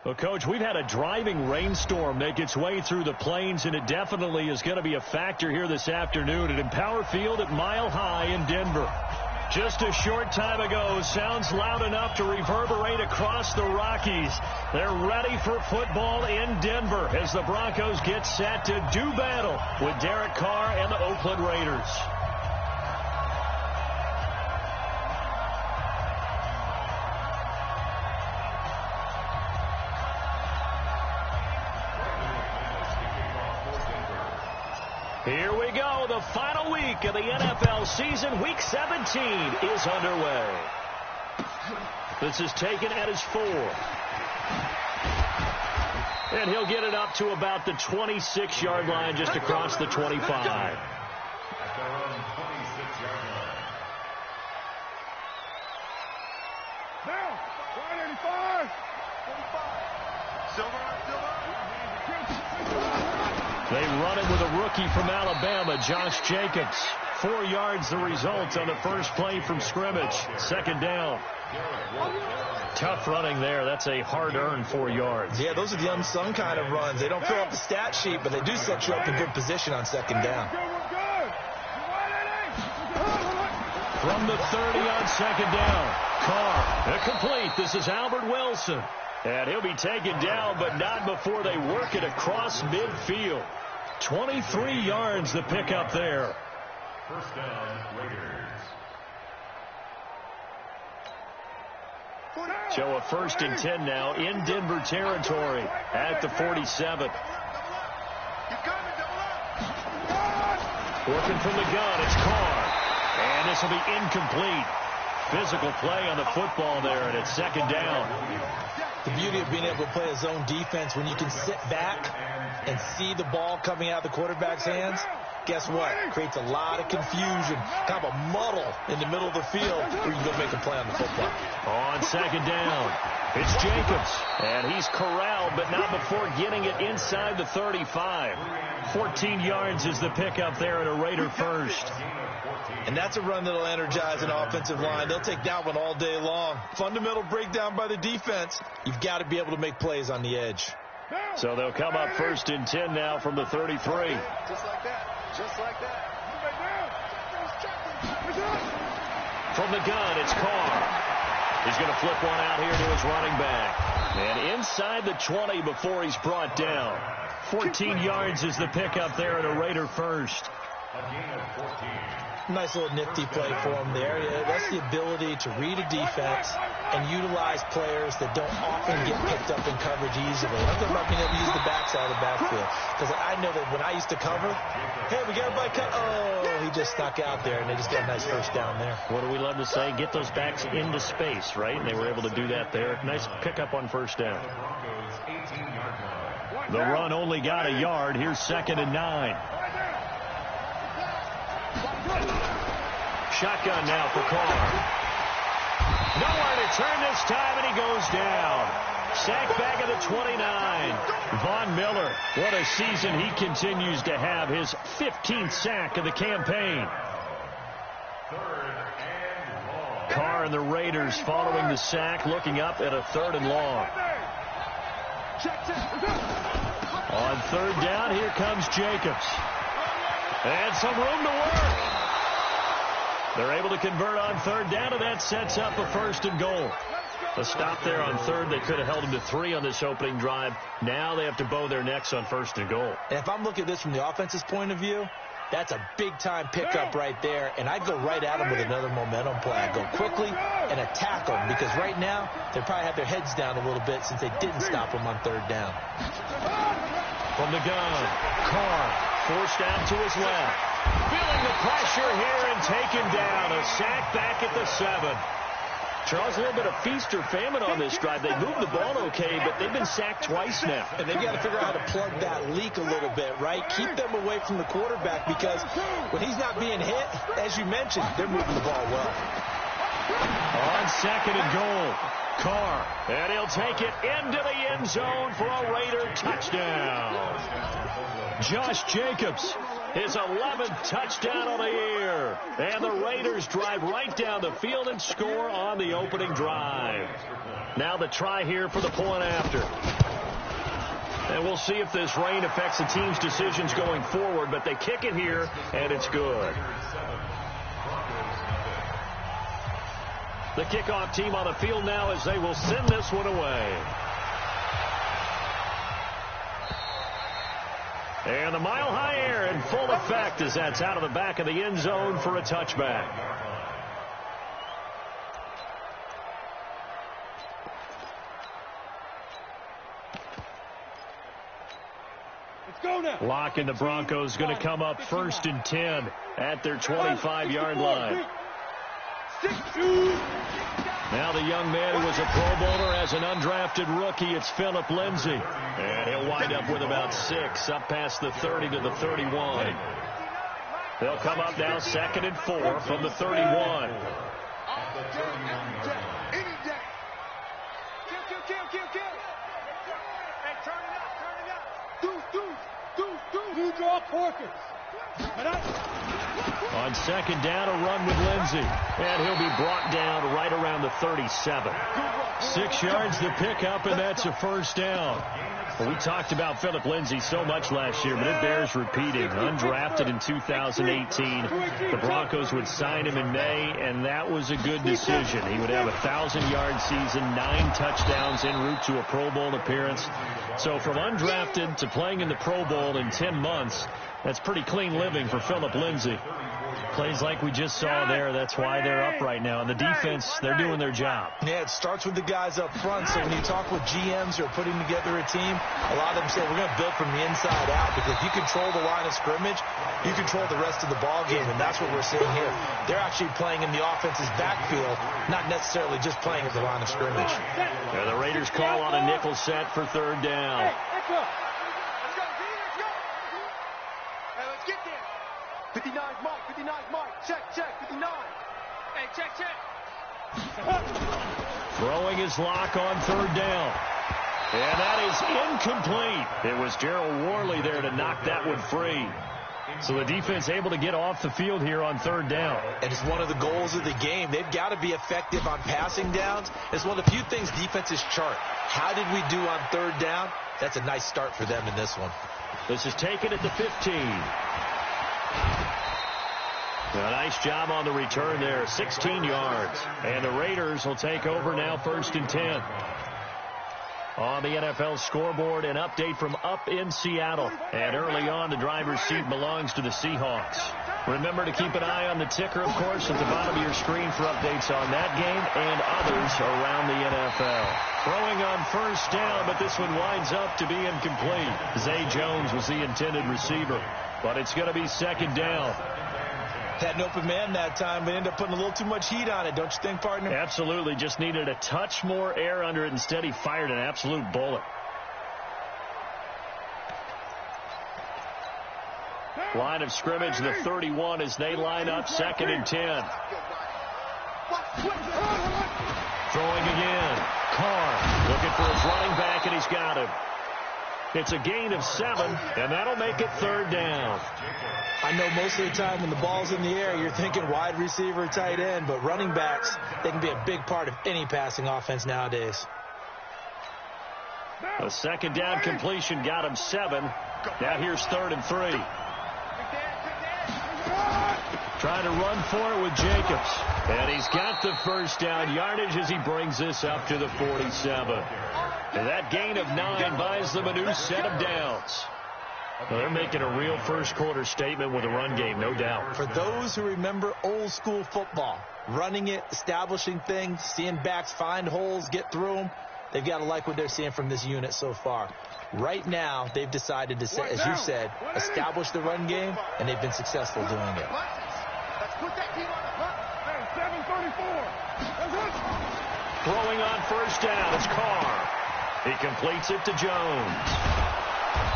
Well, Coach, we've had a driving rainstorm make its way through the plains, and it definitely is going to be a factor here this afternoon at Empower Field at Mile High in Denver. Just a short time ago, sounds loud enough to reverberate across the Rockies. They're ready for football in Denver as the Broncos get set to do battle with Derek Carr and the Oakland Raiders. Here we go. The final week of the NFL season. Week 17 is underway. This is taken at his 4. And he'll get it up to about the 26-yard line, just across the 25. At their own 26-yard line. Now, 185. Silver. They run it with a rookie from Alabama, Josh Jacobs. 4 yards the result on the first play from scrimmage. Second down. Tough running there. That's a hard-earned 4 yards. Yeah, those are the unsung kind of runs. They don't fill up the stat sheet, but they do set you up in good position on second down. From the 30 on second down. Carr, incomplete. This is Albert Wilson. And he'll be taken down, but not before they work it across midfield. 23 yards the pickup there. First down, Raiders. So a 1st and 10 now in Denver territory at the 47. Working from the gun, it's Carr. And this will be incomplete. Physical play on the football there, and it's second down. The beauty of being able to play a zone defense when you can sit back and see the ball coming out of the quarterback's hands, guess what? It creates a lot of confusion, kind of a muddle in the middle of the field where you can go make a play on the football. On second down, it's Jacobs, and he's corralled, but not before getting it inside the 35. 14 yards is the pickup there at a Raider first. And that's a run that'll energize an offensive line. They'll take that one all day long. Fundamental breakdown by the defense. You've got to be able to make plays on the edge. So they'll come up 1st and 10 now from the 33. Just like that. Just like that. From the gun, it's Carr. He's going to flip one out here to his running back. And inside the 20 before he's brought down. 14 yards is the pickup there at a Raider first. A gain of 14. Nice little nifty play for him there. That's the ability to read a defense and utilize players that don't often get picked up in coverage easily. I'm talking about being able to use the backside of the backfield. Because I know that when I used to cover, hey, we got everybody cut. Oh, he just stuck out there, and they just got a nice first down there. What do we love to say? Get those backs into space, right? And they were able to do that there. Nice pickup on first down. The Broncos 18-yard line. The run only got a yard. Here's 2nd and 9. Shotgun now for Carr. Nowhere to turn this time, and he goes down. Sack back at the 29. Von Miller, what a season he continues to have. His 15th sack of the campaign. 3rd and long. Carr and the Raiders following the sack, looking up at a 3rd and long. On 3rd down, here comes Jacobs. And some room to work. They're able to convert on 3rd down, and that sets up a 1st and goal. A stop there on 3rd. They could have held him to 3 on this opening drive. Now they have to bow their necks on 1st and goal. And if I'm looking at this from the offense's point of view, that's a big-time pickup right there, and I'd go right at him with another momentum play. I'd go quickly and attack them, because right now they probably have their heads down a little bit since they didn't stop them on 3rd down. From the gun, Carr forced out to his left. Feeling the pressure here and taken down. A sack back at the 7. Charles, a little bit of feast or famine on this drive. They moved the ball okay, but they've been sacked twice now. And they've got to figure out how to plug that leak a little bit, right? Keep them away from the quarterback, because when he's not being hit, as you mentioned, they're moving the ball well. On 2nd and goal, Carr. And he'll take it into the end zone for a Raider touchdown. Josh Jacobs, his 11th touchdown of the year. And the Raiders drive right down the field and score on the opening drive. Now the try here for the point after. And we'll see if this rain affects the team's decisions going forward, but they kick it here, and it's good. The kickoff team on the field now as they will send this one away. And the mile-high air in full effect as that's out of the back of the end zone for a touchback. Lock and the Broncos going to come up 1st and 10 at their 25-yard line. Now the young man who was a Pro Bowler as an undrafted rookie, it's Philip Lindsay. And he'll wind up with about 6, up past the 30 to the 31. They'll come up now 2nd and 4 from the 31. On 2nd down, a run with Lindsay. And he'll be brought down right around the 37. 6 yards to pick up, and that's a 1st down. Well, we talked about Philip Lindsay so much last year, but it bears repeating. Undrafted in 2018. The Broncos would sign him in May, and that was a good decision. He would have a 1,000-yard season, 9 touchdowns en route to a Pro Bowl appearance. So from undrafted to playing in the Pro Bowl in 10 months, that's pretty clean living for Philip Lindsay. Plays like we just saw there, that's why they're up right now. And the defense, they're doing their job. Yeah, it starts with the guys up front. So when you talk with GMs who are putting together a team, a lot of them say we're going to build from the inside out, because if you control the line of scrimmage, you control the rest of the ball game, and that's what we're seeing here. They're actually playing in the offense's backfield, not necessarily just playing at the line of scrimmage. Yeah, the Raiders call on a nickel set for 3rd down. Let's go. 59, Mike. 59, Mike. Check. 59. Hey, check. Throwing his lock on 3rd down. And that is incomplete. It was Gerald Worley there to knock that one free. So the defense able to get off the field here on 3rd down. And it's one of the goals of the game. They've got to be effective on passing downs. It's one of the few things defenses chart. How did we do on 3rd down? That's a nice start for them in this one. This is taken at the 15. A nice job on the return there, 16 yards. And the Raiders will take over now 1st and 10. On the NFL scoreboard, an update from up in Seattle. And early on, the driver's seat belongs to the Seahawks. Remember to keep an eye on the ticker, of course, at the bottom of your screen for updates on that game and others around the NFL. Throwing on 1st down, but this one winds up to be incomplete. Zay Jones was the intended receiver, but it's going to be 2nd down. Had an open man that time, but ended up putting a little too much heat on it, don't you think, partner? Absolutely. Just needed a touch more air under it. Instead, he fired an absolute bullet. Line of scrimmage, the 31, as they line up 2nd and 10. Throwing again. Carr looking for his running back, and he's got him. It's a gain of 7, and that'll make it 3rd down. I know most of the time when the ball's in the air, you're thinking wide receiver, tight end, but running backs, they can be a big part of any passing offense nowadays. A 2nd down completion got him 7. Now here's 3rd and 3. Trying to run for it with Jacobs. And he's got the 1st down yardage as he brings this up to the 47. And that gain of 9 buys them a new set of downs. Well, they're making a real first-quarter statement with a run game, no doubt. For those who remember old-school football, running it, establishing things, seeing backs find holes, get through them, they've got to like what they're seeing from this unit so far. Right now, they've decided to, as you said, establish the run game, and they've been successful doing it. Throwing on 1st down, it's Carr. He completes it to Jones.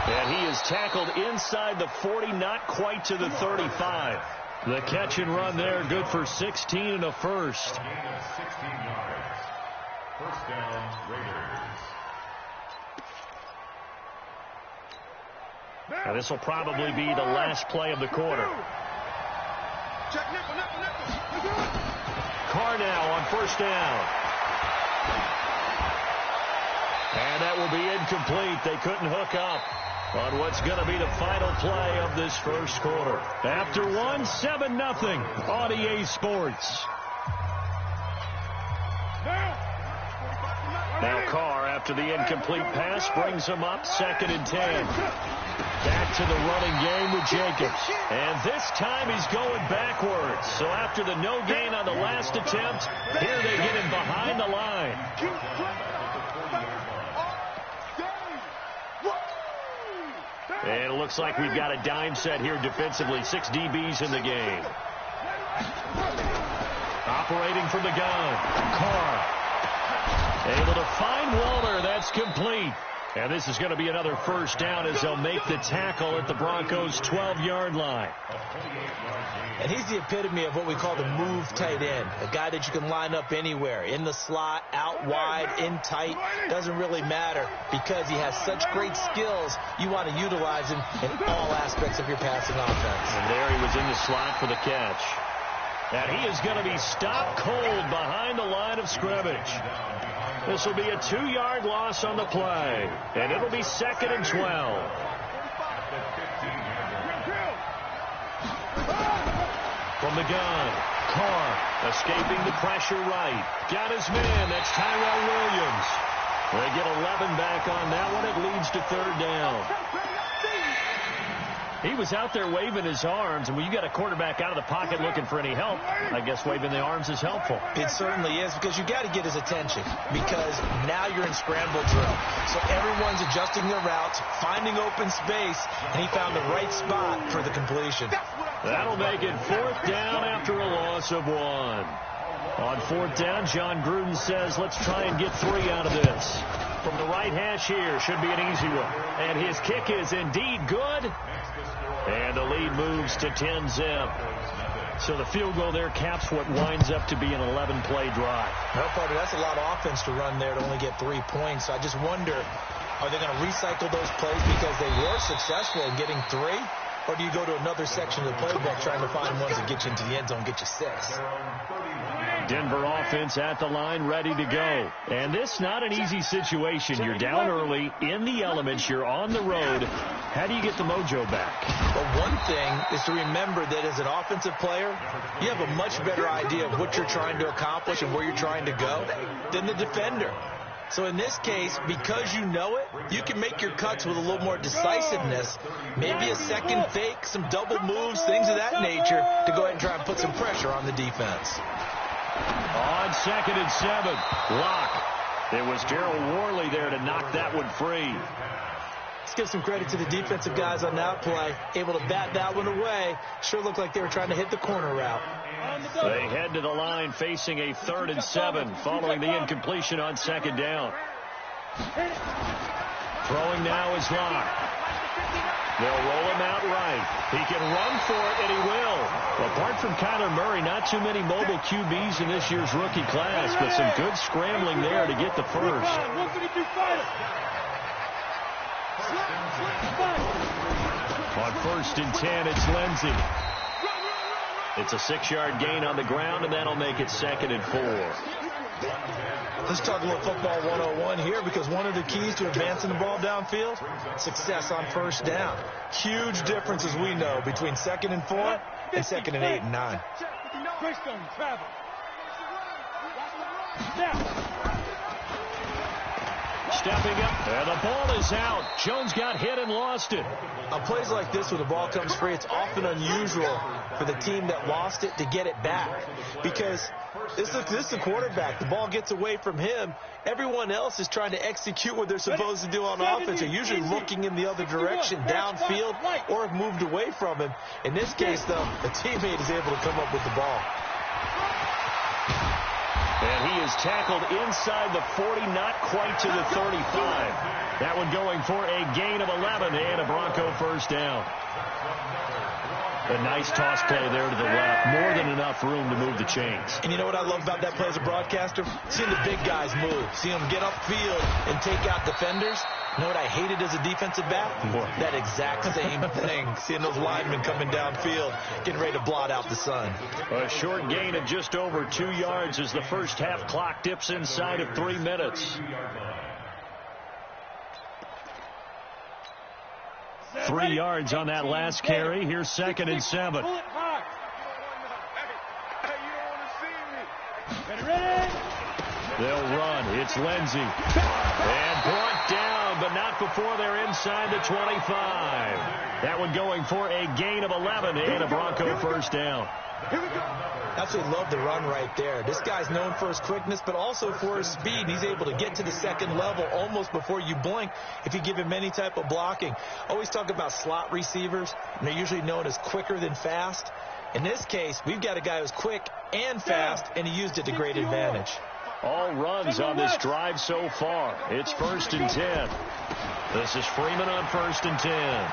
And he is tackled inside the 40, not quite to the 35. The catch and run there, good for 16 and a 1st. Gain of 16 yards. 1st down, Raiders. Now this will probably be the last play of the quarter. Carr now on 1st down. will be incomplete. They couldn't hook up on what's going to be the final play of this first quarter. After one, 7-0 on EA Sports. Now Carr, after the incomplete pass, brings him up 2nd and 10. Back to the running game with Jacobs. And this time he's going backwards. So after the no gain on the last attempt, here they get him behind the line. And it looks like we've got a dime set here defensively. 6 DBs in the game. Operating from the gun. Carr. Able to find Waller. That's complete. And this is going to be another first down as they'll make the tackle at the Broncos' 12-yard line. And he's the epitome of what we call the move tight end. A guy that you can line up anywhere. In the slot, out wide, in tight. Doesn't really matter because he has such great skills. You want to utilize him in all aspects of your passing offense. And there he was in the slot for the catch. And he is going to be stopped cold behind the line of scrimmage. This will be a 2-yard loss on the play. And it'll be 2nd and 12. From the gun, Carr escaping the pressure right. Got his man. That's Tyrell Williams. They get 11 back on that one. It leads to 3rd down. He was out there waving his arms, and when you got a quarterback out of the pocket looking for any help, I guess waving the arms is helpful. It certainly is, because you got to get his attention, because now you're in scramble drill. So everyone's adjusting their routes, finding open space, and he found the right spot for the completion. That'll make it 4th down after a loss of 1. On 4th down, John Gruden says, let's try and get 3 out of this. From the right hash here, should be an easy one. And his kick is indeed good. And the lead moves to 10-zip. So the field goal there caps what winds up to be an 11-play drive. No, partner, that's a lot of offense to run there to only get 3 points. So I just wonder, are they going to recycle those plays because they were successful in getting 3? Or do you go to another section of the playbook trying to find ones that get you into the end zone, get you 6? Denver offense at the line, ready to go. And this not an easy situation. You're down early, in the elements, you're on the road. How do you get the mojo back? Well, one thing is to remember that as an offensive player, you have a much better idea of what you're trying to accomplish and where you're trying to go than the defender. So in this case, because you know it, you can make your cuts with a little more decisiveness. Maybe a second fake, some double moves, things of that nature to go ahead and try and put some pressure on the defense. On 2nd and 7, Locke. It was Gerald Worley there to knock that one free. Let's give some credit to the defensive guys on that play. Able to bat that one away. Sure looked like they were trying to hit the corner route. They head to the line facing a 3rd and 7 following the incompletion on 2nd down. Throwing now is Locke. They'll roll him out right. He can run for it, and he will. Apart from Kyler Murray, not too many mobile QBs in this year's rookie class, but some good scrambling there to get the first. On 1st and 10, it's Lindsey. It's a 6-yard gain on the ground, and that'll make it 2nd and 4. Let's talk a little football 101 here, because one of the keys to advancing the ball downfield, success on 1st down. Huge difference, as we know, between 2nd and 4 and 2nd and 8 and 9. Stepping up, and the ball is out. Jones got hit and lost it. On plays like this, when the ball comes free, it's often unusual for the team that lost it to get it back, because this is the quarterback. The ball gets away from him. Everyone else is trying to execute what they're supposed to do on offense. They're usually looking in the other direction, downfield, or have moved away from him. In this case, though, the teammate is able to come up with the ball. And he is tackled inside the 40, not quite to the 35. That one going for a gain of 11 and a Bronco 1st down. A nice toss play there to the left. More than enough room to move the chains. And you know what I love about that play as a broadcaster? Seeing the big guys move. Seeing them get upfield and take out defenders. You know what I hated as a defensive back? That exact same thing. Seeing those linemen coming downfield, getting ready to blot out the sun. A short gain of just over 2 yards as the first half clock dips inside of 3 minutes. 3 yards on that last carry. Here's 2nd and 7. They'll run. It's Lindsey. And brought down, but not before they're inside the 25. That one going for a gain of 11 and a Bronco first down. Absolutely love the run right there. This guy's known for his quickness, but also for his speed. He's able to get to the second level almost before you blink if you give him any type of blocking. Always talk about slot receivers, and they're usually known as quicker than fast. In this case, we've got a guy who's quick and fast, and he used it to great advantage. All runs on this drive so far. It's 1st and 10. This is Freeman on 1st and 10.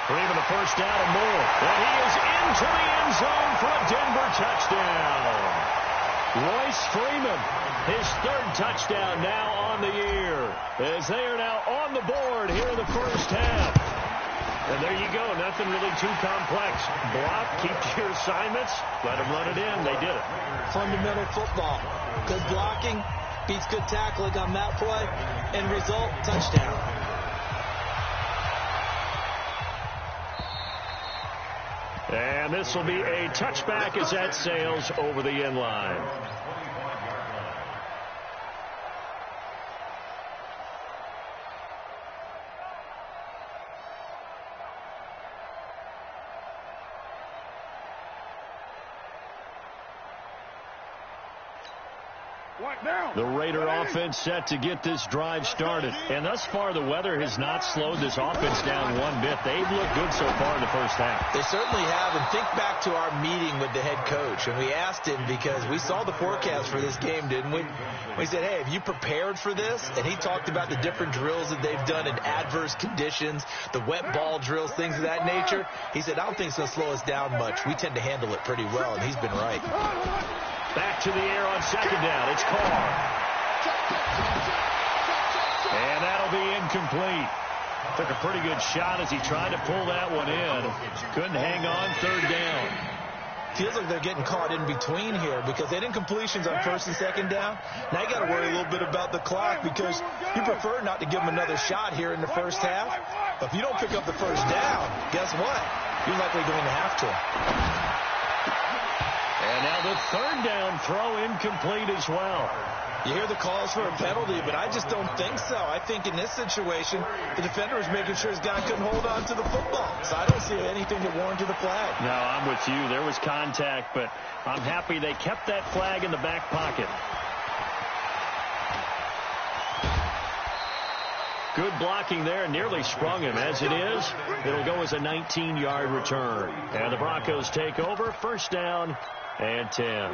Freeman a first down and more. And he is into the end zone for a Denver touchdown. Royce Freeman, his 3rd touchdown now on the year, as they are now on the board here in the first half. And there you go. Nothing really too complex. Block, keep to your assignments, let them run it in. They did it. Fundamental football. Good blocking beats good tackling on that play. End result, touchdown. And this will be a touchback as that sails over the end line. The Raider offense set to get this drive started. And thus far, the weather has not slowed this offense down one bit. They've looked good so far in the first half. They certainly have. And think back to our meeting with the head coach. And we asked him, because we saw the forecast for this game, didn't we? We said, hey, have you prepared for this? And he talked about the different drills that they've done in adverse conditions, the wet ball drills, things of that nature. He said, I don't think it's going to slow us down much. We tend to handle it pretty well, and he's been right. Back to the air on 2nd down. It's Carr. And that'll be incomplete. Took a pretty good shot as he tried to pull that one in. Couldn't hang on. 3rd down. Feels like they're getting caught in between here because they didn't completions on 1st and 2nd down. Now you got to worry a little bit about the clock because you prefer not to give them another shot here in the first half. But if you don't pick up the first down, guess what? You're likely going to have to. And now the 3rd down throw incomplete as well. You hear the calls for a penalty, but I just don't think so. I think in this situation, the defender was making sure his guy couldn't hold on to the football. So I don't see anything that warranted a flag. No, I'm with you. There was contact, but I'm happy they kept that flag in the back pocket. Good blocking there, nearly sprung him. As it is, it'll go as a 19-yard return. And the Broncos take over, 1st down and 10.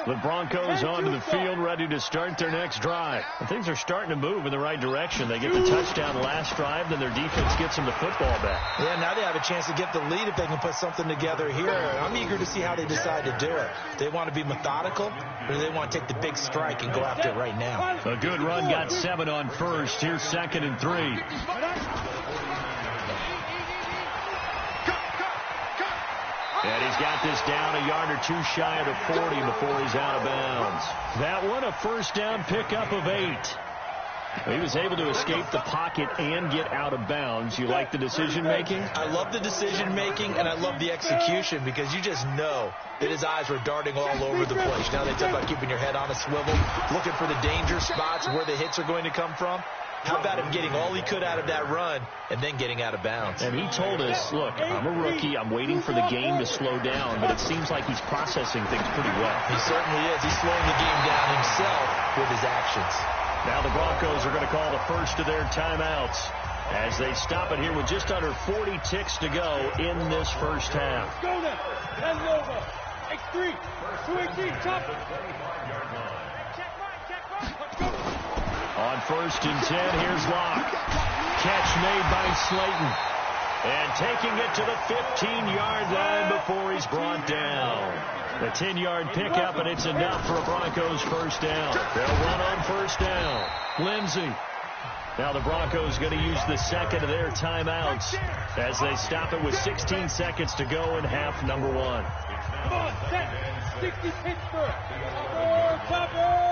The Broncos onto the field, ready to start their next drive. And things are starting to move in the right direction. They get the touchdown last drive, then their defense gets them the football back. Yeah, now they have a chance to get the lead if they can put something together here. I'm eager to see how they decide to do it. They want to be methodical, or do they want to take the big strike and go after it right now? A good run, got 7 on 1st. Here's 2nd and 3. And he's got this down a yard or two shy of the 40 before he's out of bounds. That one, a 1st down pickup of 8. He was able to escape the pocket and get out of bounds. You like the decision-making? I love the decision-making, and I love the execution because you just know that his eyes were darting all over the place. Now they talk about keeping your head on a swivel, looking for the danger spots where the hits are going to come from. How about him getting all he could out of that run and then getting out of bounds? And he told us, look, I'm a rookie. I'm waiting for the game to slow down, but it seems like he's processing things pretty well. He certainly is. He's slowing the game down himself with his actions. Now the Broncos are going to call the first of their timeouts as they stop it here with just under 40 ticks to go in this first half. Go now. That's over. X3. 218. Chop it. Check right. Let's go. On 1st and 10, here's Locke. Catch made by Slayton. And taking it to the 15-yard line before he's brought down. A 10-yard pickup, and it's enough for a Broncos first down. They'll run on 1st down. Lindsey. Now the Broncos going to use the 2nd of their timeouts as they stop it with 16 seconds to go in half number 1. Come on, set. 60 Pittsburgh. Chopper.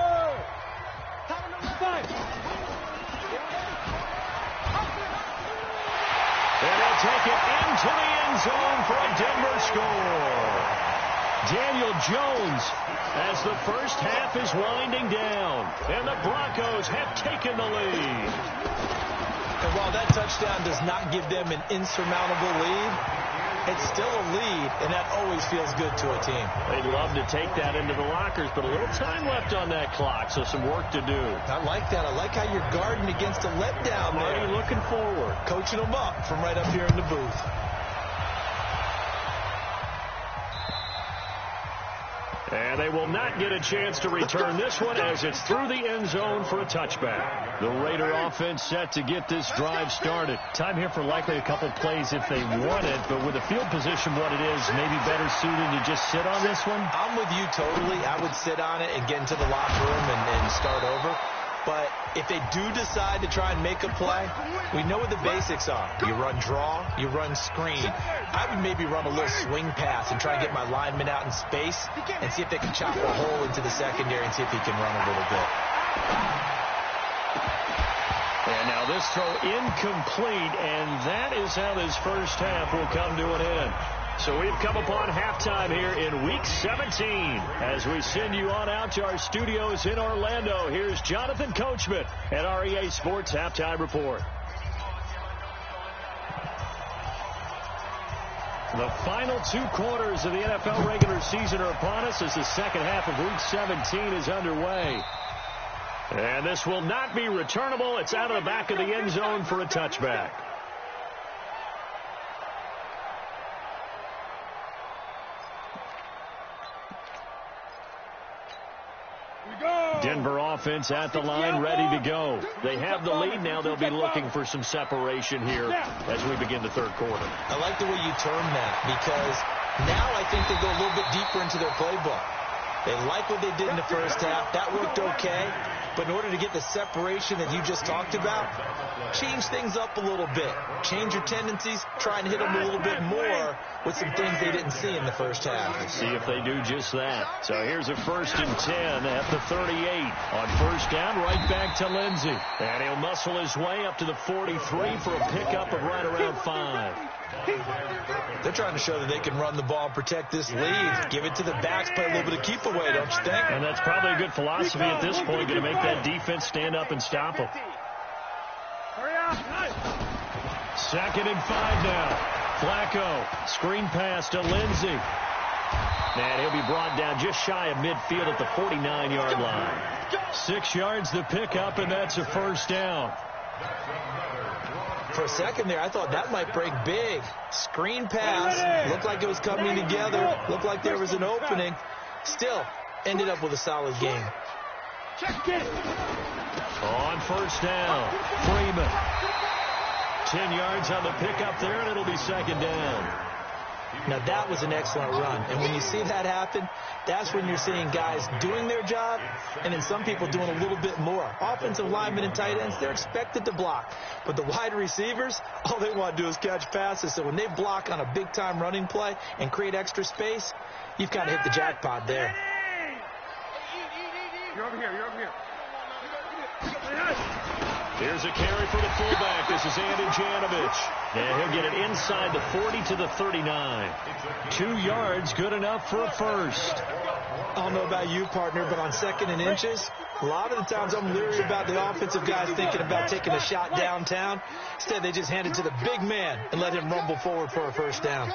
And it's take it into the end zone for a Denver score. Daniel Jones, as the first half is winding down, and the Broncos have taken the lead. And while that touchdown does not give them an insurmountable lead, it's still a lead, and that always feels good to a team. They'd love to take that into the lockers, but a little time left on that clock, so some work to do. I like that. I like how you're guarding against a letdown there. Already looking forward. Coaching them up from right up here in the booth. And they will not get a chance to return this one as it's through the end zone for a touchback. The Raider offense set to get this drive started. Time here for likely a couple plays if they want it, but with the field position what it is, maybe better suited to just sit on this one? I'm with you totally. I would sit on it and get into the locker room and start over. But if they do decide to try and make a play, we know what the basics are. You run draw, you run screen. I would maybe run a little swing pass and try and get my lineman out in space and see if they can chop a hole into the secondary and see if he can run a little bit. And now this throw incomplete, and that is how this first half will come to an end. So we've come upon halftime here in Week 17. As we send you on out to our studios in Orlando, here's Jonathan Coachman at REA Sports Halftime Report. The final 2 quarters of the NFL regular season are upon us as the second half of Week 17 is underway. And this will not be returnable. It's out of the back of the end zone for a touchback. Denver offense at the line, ready to go. They have the lead. Now they'll be looking for some separation here as we begin the third quarter. I like the way you term that because now I think they go a little bit deeper into their playbook. They like what they did in the first half. That worked okay. But in order to get the separation that you just talked about, change things up a little bit. Change your tendencies. Try and hit them a little bit more with some things they didn't see in the first half. Let's see if they do just that. So here's a 1st and 10 at the 38. On first down, right back to Lindsey. And he'll muscle his way up to the 43 for a pickup of right around 5. They're trying to show that they can run the ball and protect this lead. Give it to the backs, play a little bit of keep away, don't you think? And that's probably a good philosophy at this point, going to make that defense stand up and stop them. 2nd and 5 now. Flacco, screen pass to Lindsey. And he'll be brought down just shy of midfield at the 49-yard line. 6 yards the pickup, and that's a first down. For a second there, I thought that might break big. Screen pass. Looked like it was coming together. Looked like there was an opening. Still, ended up with a solid game. On first down, Freeman. 10 yards on the pickup there, and it'll be 2nd down. Now, that was an excellent run. And when you see that happen, that's when you're seeing guys doing their job and then some people doing a little bit more. Offensive linemen and tight ends, they're expected to block. But the wide receivers, all they want to do is catch passes. So when they block on a big-time running play and create extra space, you've kind of hit the jackpot there. You're over here. You're over here. Here's a carry for the fullback. This is Andy Janovich. And he'll get it inside the 40 to the 39. 2 yards, good enough for a first. I don't know about you, partner, but on 2nd and inches, a lot of the times I'm leery about the offensive guys thinking about taking a shot downtown. Instead, they just hand it to the big man and let him rumble forward for a first down.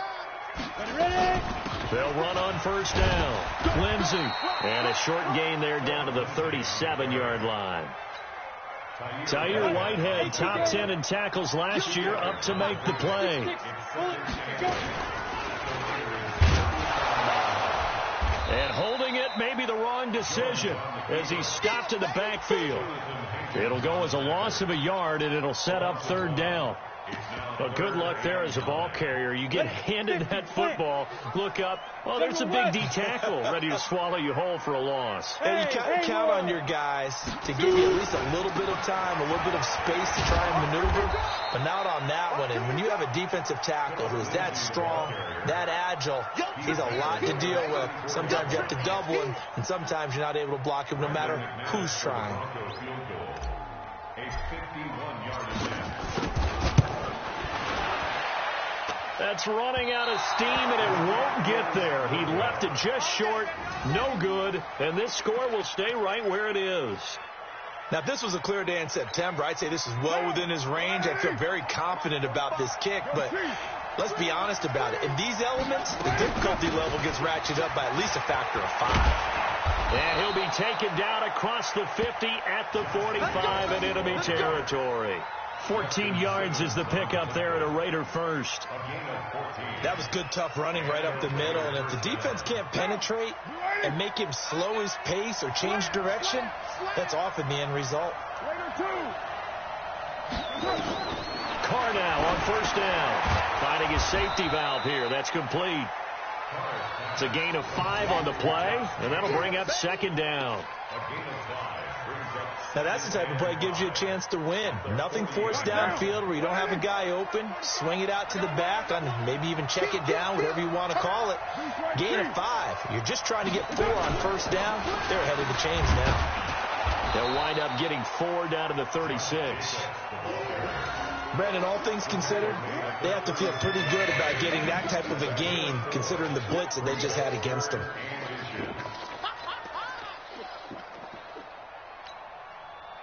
They'll run on first down. Lindsey. And a short gain there down to the 37-yard line. Tyre Whitehead, top 10 in tackles last year, up to make the play. And holding it may be the wrong decision as he stopped in the backfield. It'll go as a loss of a yard, and it'll set up 3rd down. But good luck there as a ball carrier. You get handed that football, look up, oh, there's a big D tackle ready to swallow you whole for a loss. And you count on your guys to give you at least a little bit of time, a little bit of space to try and maneuver, but not on that one. And when you have a defensive tackle who's that strong, that agile, he's a lot to deal with. Sometimes you have to double him, and sometimes you're not able to block him no matter who's trying. A 51-yard attempt. That's running out of steam, and it won't get there. He left it just short, no good, and this score will stay right where it is. Now, if this was a clear day in September, I'd say this is well within his range. I feel very confident about this kick, but let's be honest about it. In these elements, the difficulty level gets ratcheted up by at least a factor of 5. And he'll be taken down across the 50 at the 45 in enemy territory. 14 yards is the pickup there at a Raider first. That was good, tough running right up the middle. And if the defense can't penetrate and make him slow his pace or change direction, that's often the end result. Carr now on first down. Finding his safety valve here. That's complete. It's a gain of 5 on the play, and that'll bring up second down. Now, that's the type of play that gives you a chance to win. Nothing forced downfield where you don't have a guy open. Swing it out to the back, on maybe even check it down, whatever you want to call it. Gain of 5. You're just trying to get 4 on first down. They're ahead of the chains now. They'll wind up getting 4 down to the 36. Brandon, all things considered, they have to feel pretty good about getting that type of a gain, considering the blitz that they just had against them.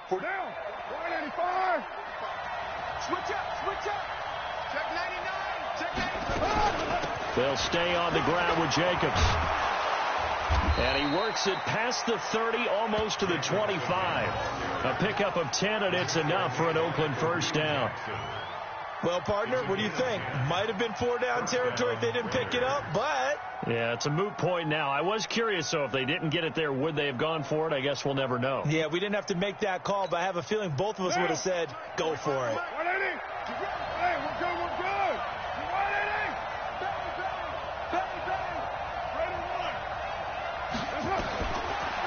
Four down. 185. Switch up. Check 99. Check 99. They'll stay on the ground with Jacobs. And he works it past the 30, almost to the 25. A pickup of 10, and it's enough for an Oakland first down. Well, partner, what do you think? Might have been 4 down territory if they didn't pick it up, but... Yeah, it's a moot point now. I was curious, so if they didn't get it there, would they have gone for it? I guess we'll never know. Yeah, we didn't have to make that call, but I have a feeling both of us would have said, go for it. 180. Hey, we're good. 180.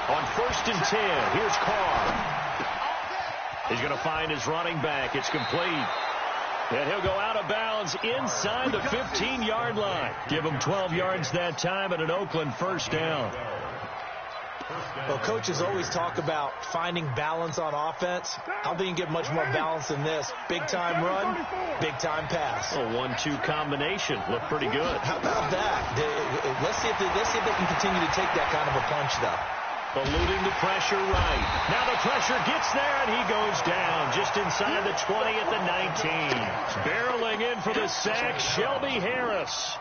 On first and 10, here's Carr. He's going to find his running back. It's complete. And he'll go out of bounds inside the 15-yard line. Give him 12 yards that time and an Oakland first down. Well, coaches always talk about finding balance on offense. I don't think you can get much more balance than this. Big-time run, big-time pass. A 1-2 combination. Looked pretty good. How about that? Let's see if they can continue to take that kind of a punch, though. Eluding the pressure right. Now the pressure gets there, and he goes down just inside the 20 at the 19. Barreling in for the sack, Shelby Harris.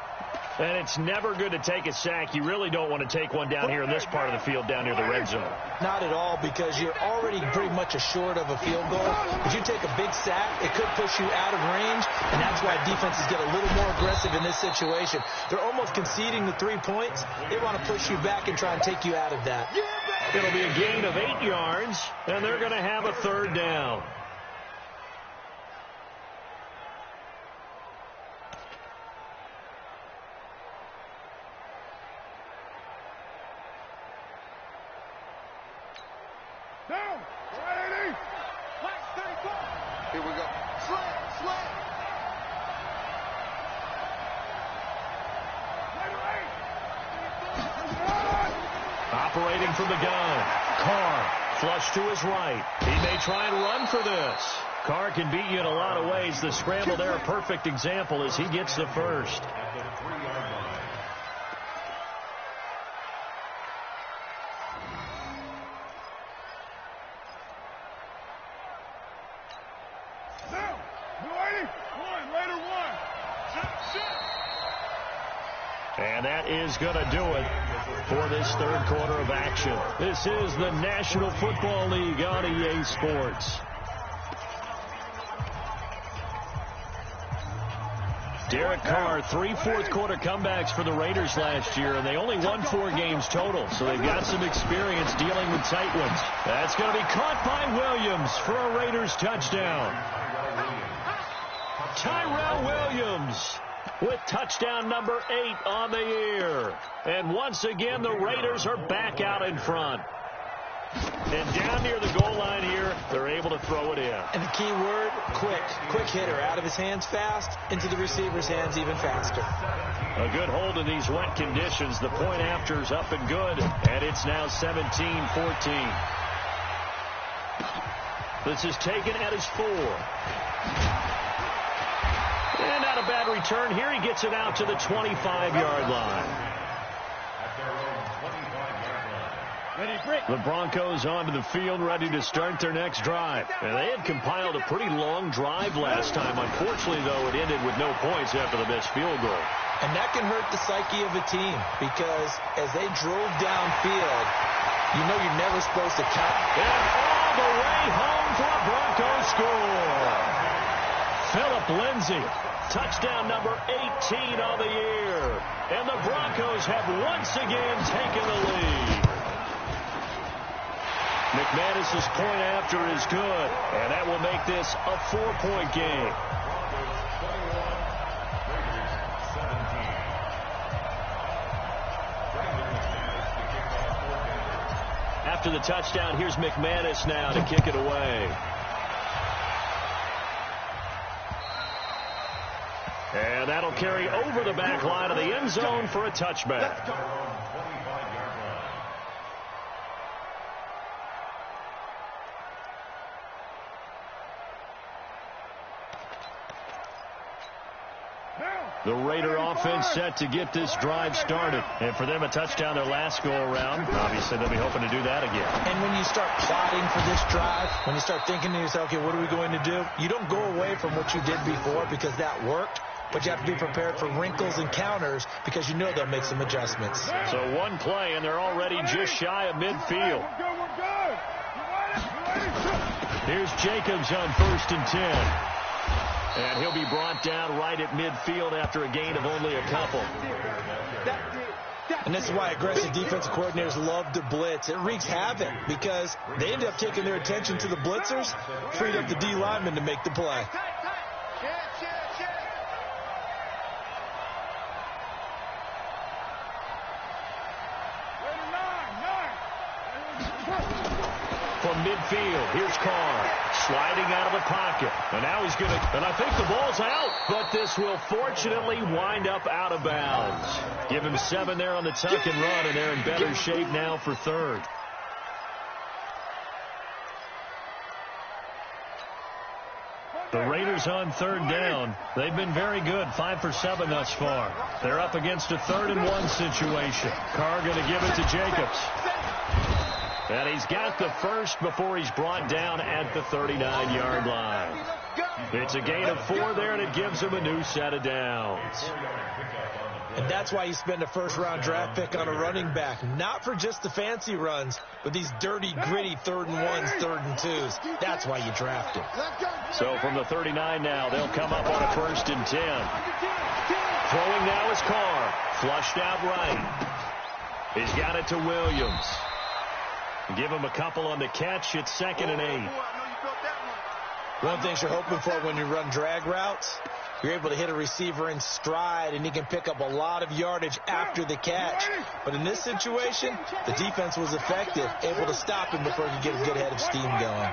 And it's never good to take a sack. You really don't want to take one down here in this part of the field, down near the red zone. Not at all, because you're already pretty much assured of a field goal. If you take a big sack, it could push you out of range, and that's why defenses get a little more aggressive in this situation. They're almost conceding the 3 points. They want to push you back and try and take you out of that. It'll be a gain of 8 yards, and they're going to have a third down. Down. 180. Flex 34. Here we go. Slant. Operating from the gun. Carr flush to his right. He may try and run for this. Carr can beat you in a lot of ways. The scramble there, a perfect example as he gets the first. Down. 180. Raider 1. And that is going to do it for this third quarter of action. This is the National Football League on EA Sports. Derek Carr, 3 fourth-quarter comebacks for the Raiders last year, and they only won 4 games total, so they've got some experience dealing with tight ones. That's going to be caught by Williams for a Raiders touchdown. Tyrell Williams with touchdown number 8 on the year. And once again, the Raiders are back out in front. And down near the goal line here, they're able to throw it in. And the key word, quick. Quick hitter. Out of his hands fast, into the receiver's hands even faster. A good hold in these wet conditions. The point after's up and good, and it's now 17-14. This is taken at his 4. And not a bad return here. He gets it out to the 25-yard line. The Broncos onto the field, ready to start their next drive. And they had compiled a pretty long drive last time. Unfortunately, though, it ended with no points after the missed field goal. And that can hurt the psyche of a team because as they drove downfield, you know you're never supposed to count. And all the way home for a Broncos score. Phillip Lindsay, touchdown number 18 on the year. And the Broncos have once again taken the lead. McManus's point after is good, and that will make this a 4-point game. After the touchdown, here's McManus now to kick it away. And that'll carry over the back line of the end zone for a touchback. The Raider offense set to get this drive started. And for them, a touchdown their last go-around. Obviously, they'll be hoping to do that again. And when you start plotting for this drive, when you start thinking to yourself, okay, what are we going to do? You don't go away from what you did before because that worked. But you have to be prepared for wrinkles and counters because you know they'll make some adjustments. So one play, and they're already just shy of midfield. Here's Jacobs on 1st and 10. And he'll be brought down right at midfield after a gain of only a couple. And this is why aggressive defensive coordinators love to blitz. It wreaks havoc because they end up taking their attention to the blitzers, freed up the D lineman to make the play. From midfield, here's Carr. Sliding out of the pocket. And now he's going to, and I think the ball's out. But this will fortunately wind up out of bounds. Give him 7 there on the tuck and run, and they're in better shape now for 3rd. The Raiders on 3rd down. They've been very good, 5 for 7 thus far. They're up against a 3rd and 1 situation. Carr going to give it to Jacobs. And he's got the first before he's brought down at the 39-yard line. It's a gain of 4 there, and it gives him a new set of downs. And that's why you spend a first-round draft pick on a running back. Not for just the fancy runs, but these dirty, gritty 3rd and 1s, 3rd and 2s. That's why you draft him. So from the 39 now, they'll come up on a 1st and 10. Throwing now is Carr. Flushed out right. He's got it to Williams. Give him a couple on the catch. It's 2nd and 8. One of the things you're hoping for when you run drag routes, you're able to hit a receiver in stride, and he can pick up a lot of yardage after the catch. But in this situation, the defense was effective, able to stop him before he could get a good head of steam going.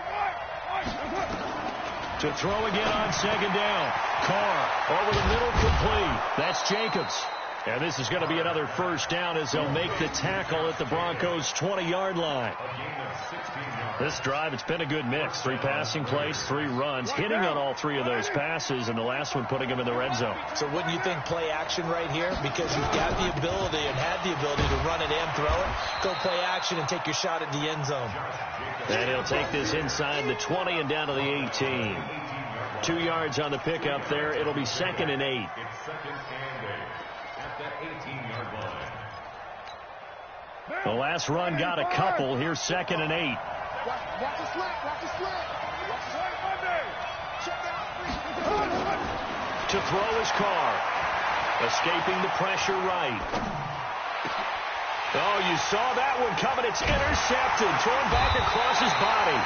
To throw again on 2nd down. Carr over the middle, complete. That's Jacobs. And this is going to be another first down as they'll make the tackle at the Broncos' 20-yard line. This drive, it's been a good mix. 3 passing plays, 3 runs, hitting on all 3 of those passes, and the last one putting them in the red zone. So wouldn't you think play action right here? Because you've got the ability and had the ability to run it and throw it. Go play action and take your shot at the end zone. And he'll take this inside the 20 and down to the 18. 2 yards on the pickup there. It'll be 2nd and 8. The last run got a couple. Here's 2nd and 8. To throw his Carr. Escaping the pressure right. Oh, you saw that one coming. It's intercepted. Thrown back across his body.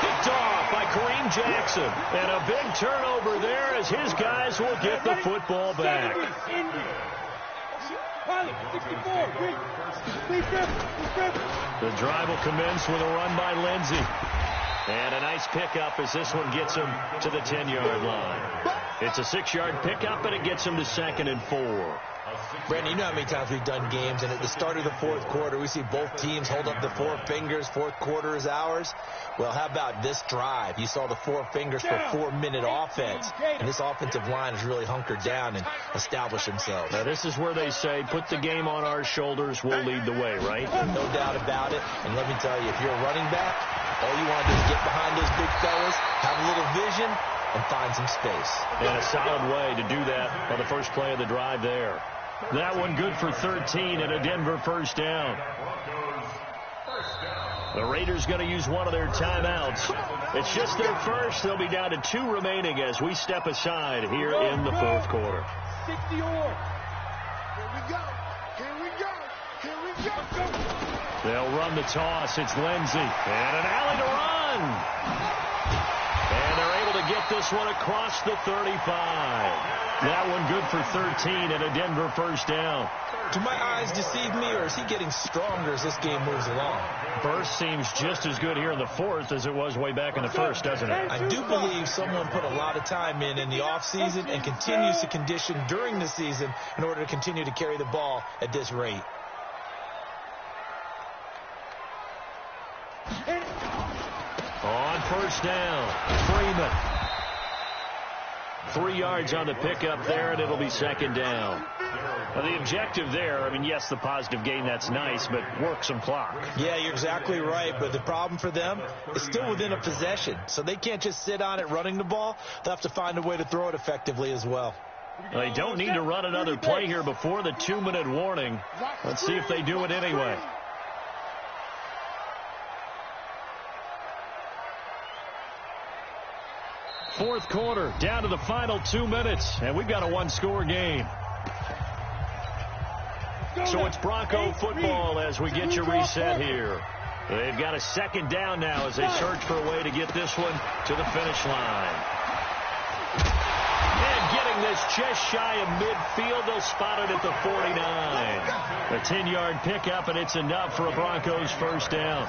Picked off by Kareem Jackson. And a big turnover there as his guys will get the football back. The drive will commence with a run by Lindsay. And a nice pickup as this one gets him to the 10-yard line. It's a 6-yard pickup, and it gets him to 2nd and 4. Brandon, you know how many times we've done games, and at the start of the fourth quarter, we see both teams hold up the four fingers, fourth quarter is ours. Well, how about this drive? You saw the four fingers for 4-minute offense, and this offensive line has really hunkered down and established themselves. Now, this is where they say, put the game on our shoulders, we'll lead the way, right? No doubt about it, and let me tell you, if you're a running back, all you want to do is get behind those big fellas, have a little vision, and find some space. And a solid way to do that on the first play of the drive there. That one good for 13 and a Denver first down. The Raiders going to use one of their timeouts. It's just their first. They'll be down to 2 remaining as we step aside here in the fourth quarter. 60 or. Here we go. Here we go. Here we go. They'll run the toss. It's Lindsey. And an alley to run. And they're able to get this one across the 35. That one good for 13 and a Denver first down. Do my eyes deceive me, or is he getting stronger as this game moves along? Burst seems just as good here in the fourth as it was way back in the first, doesn't it? I do believe someone put a lot of time in the offseason and continues to condition during the season in order to continue to carry the ball at this rate. On first down, Freeman. 3 yards on the pickup there, and it'll be second down. Well, the objective there, I mean, yes, the positive gain, that's nice, but work some clock. Yeah, you're exactly right, but the problem for them is still within a possession, so they can't just sit on it running the ball. They'll have to find a way to throw it effectively as well. They don't need to run another play here before the 2-minute warning. Let's see if they do it anyway. Fourth quarter, down to the final 2 minutes, and we've got a one-score game. So it's Bronco football as we get you reset here. They've got a second down now as they search for a way to get this one to the finish line. And getting this just shy of midfield, they'll spot it at the 49. A 10-yard pickup, and it's enough for a Broncos first down.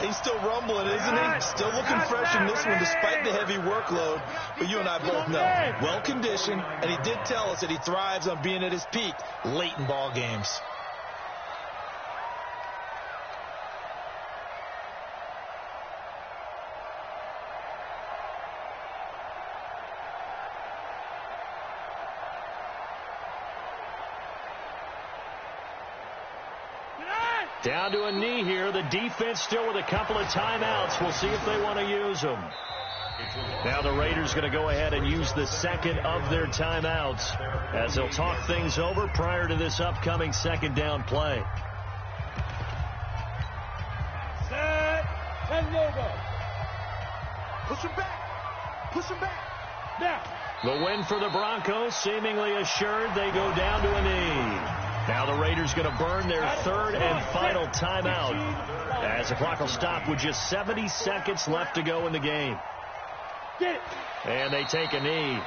He's still rumbling, isn't he? Still looking fresh in this one despite the heavy workload. But you and I both know, well-conditioned, and he did tell us that he thrives on being at his peak late in ball games. Down to a knee here. The defense still with a couple of timeouts. We'll see if they want to use them. Now the Raiders going to go ahead and use the second of their timeouts as they'll talk things over prior to this upcoming second down play. Set and logo. Push him back. Push him back. Now. The win for the Broncos seemingly assured. They go down to a knee. Now the Raiders going to burn their third and final timeout as the clock will stop with just 70 seconds left to go in the game. And they take a knee.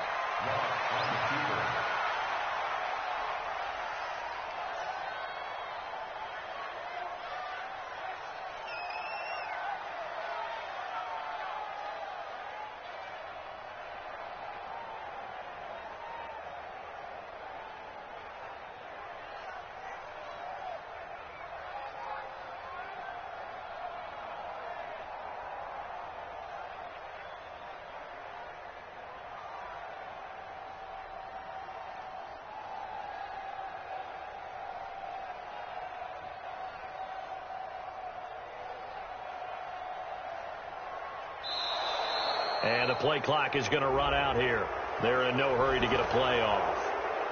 And the play clock is going to run out here. They're in no hurry to get a play off.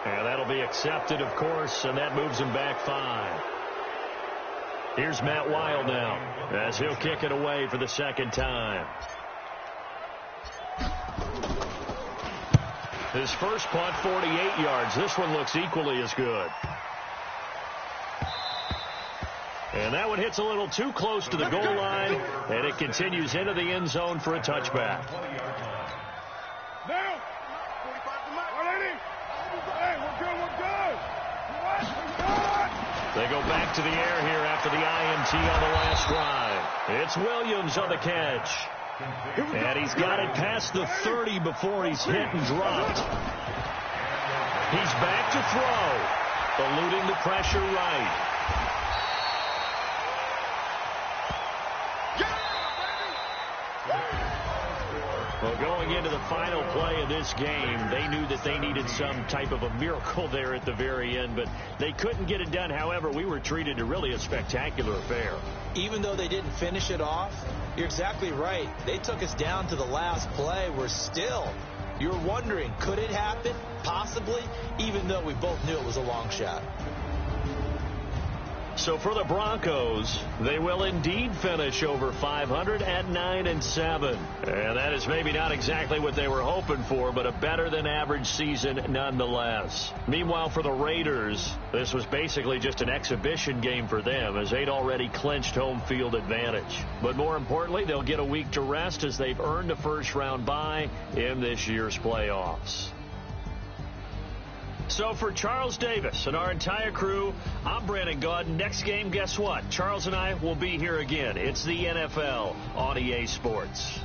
And that'll be accepted, of course, and that moves him back 5. Here's Matt Wild now as he'll kick it away for the second time. His first punt, 48 yards. This one looks equally as good. And that one hits a little too close to the goal line, and it continues into the end zone for a touchback. Now. They go back to the air here after the INT on the last drive. It's Williams on the catch. And he's got it past the 30 before he's hit and dropped. He's back to throw. eluding the pressure right. Well, going into the final play of this game, they knew that they needed some type of a miracle there at the very end, but they couldn't get it done. However, we were treated to really a spectacular affair. Even though they didn't finish it off, you're exactly right. They took us down to the last play. You're wondering, could it happen? Possibly, even though we both knew it was a long shot. So for the Broncos, they will indeed finish over 500 at 9-7. And that is maybe not exactly what they were hoping for, but a better than average season nonetheless. Meanwhile, for the Raiders, this was basically just an exhibition game for them as they'd already clinched home field advantage. But more importantly, they'll get a week to rest as they've earned a first-round bye in this year's playoffs. So for Charles Davis and our entire crew, I'm Brandon Gaudin. Next game, guess what? Charles and I will be here again. It's the NFL on EA Sports.